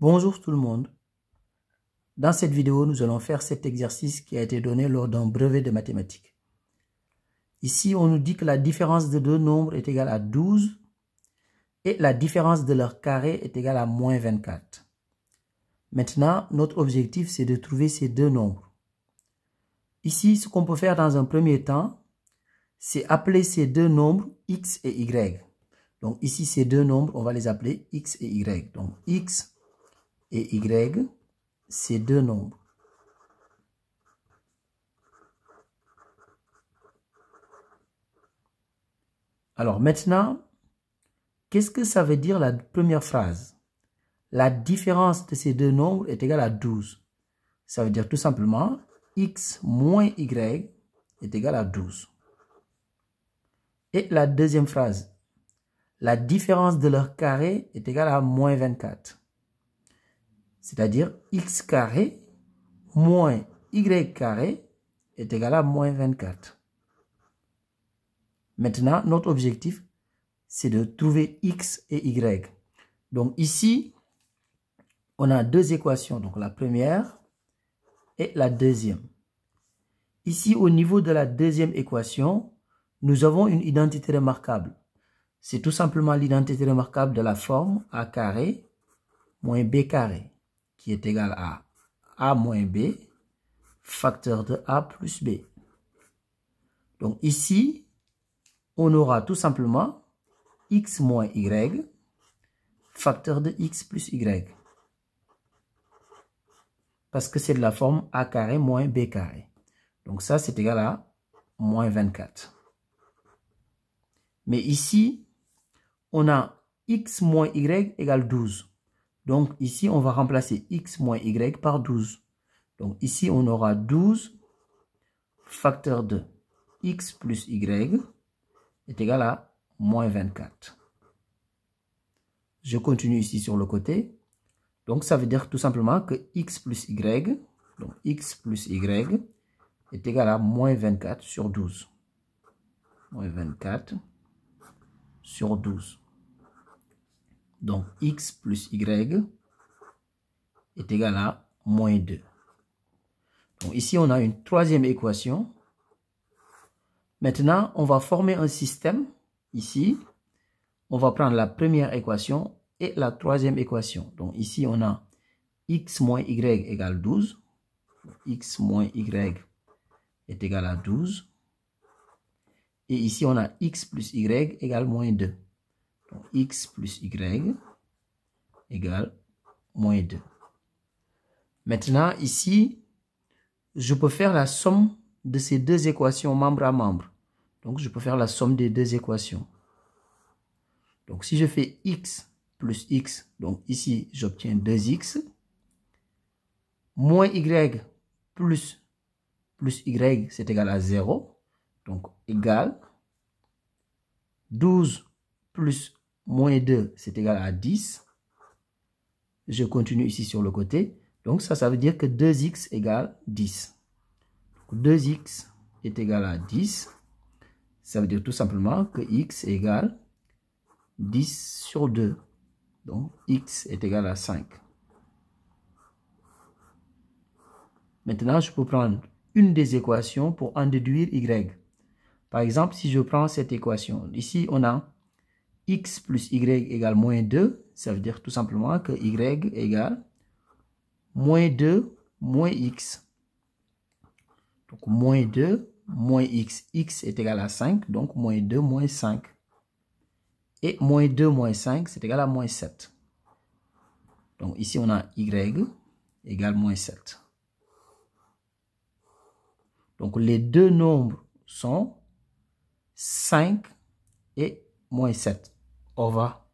Bonjour tout le monde. Dans cette vidéo, nous allons faire cet exercice qui a été donné lors d'un brevet de mathématiques. Ici, on nous dit que la différence de deux nombres est égale à 12 et la différence de leur carré est égale à moins 24. Maintenant, notre objectif, c'est de trouver ces deux nombres. Ici, ce qu'on peut faire dans un premier temps, c'est appeler ces deux nombres x et y. Donc ici, ces deux nombres, on va les appeler x et y. Donc x et y, ces deux nombres. Alors maintenant, qu'est-ce que ça veut dire la première phrase? La différence de ces deux nombres est égale à 12. Ça veut dire tout simplement x moins y est égal à 12. Et la deuxième phrase, la différence de leur carré est égale à moins 24. C'est-à-dire x carré moins y carré est égal à moins 24. Maintenant, notre objectif, c'est de trouver x et y. Donc ici, on a deux équations. Donc la première et la deuxième. Ici, au niveau de la deuxième équation, nous avons une identité remarquable. C'est tout simplement l'identité remarquable de la forme a carré moins b carré, qui est égal à a moins b, facteur de a plus b. Donc ici, on aura tout simplement x moins y, facteur de x plus y. Parce que c'est de la forme a carré moins b carré. Donc ça, c'est égal à moins 24. Mais ici, on a x moins y égale 12. Donc ici, on va remplacer x moins y par 12. Donc ici, on aura 12 facteur de x plus y est égal à moins 24. Je continue ici sur le côté. Donc ça veut dire tout simplement que x plus y, donc x plus y est égal à moins 24 sur 12. Moins 24 sur 12. Donc x plus y est égal à moins 2. Donc ici, on a une troisième équation. Maintenant, on va former un système. Ici, on va prendre la première équation et la troisième équation. Donc ici, on a x moins y égale 12. X moins y est égal à 12. Et ici, on a x plus y égale moins 2. Donc x plus y égale moins 2. Maintenant, ici, je peux faire la somme de ces deux équations membre à membre. Donc, je peux faire la somme des deux équations. Donc, si je fais x plus x, donc ici, j'obtiens 2x. Moins y plus y, c'est égal à 0. Donc, égal. 12 plus moins 2, c'est égal à 10. Je continue ici sur le côté. Donc, ça veut dire que 2x égale 10. Donc, 2x est égal à 10. Ça veut dire tout simplement que x égale 10 sur 2. Donc, x est égal à 5. Maintenant, je peux prendre une des équations pour en déduire y. Par exemple, si je prends cette équation, ici, on a x plus y égale moins 2. Ça veut dire tout simplement que y égale moins 2 moins x. Donc, moins 2 moins x. X est égal à 5. Donc, moins 2 moins 5. Et moins 2 moins 5, c'est égal à moins 7. Donc, ici, on a y égale moins 7. Donc, les deux nombres sont 5 et moins 7. Au revoir.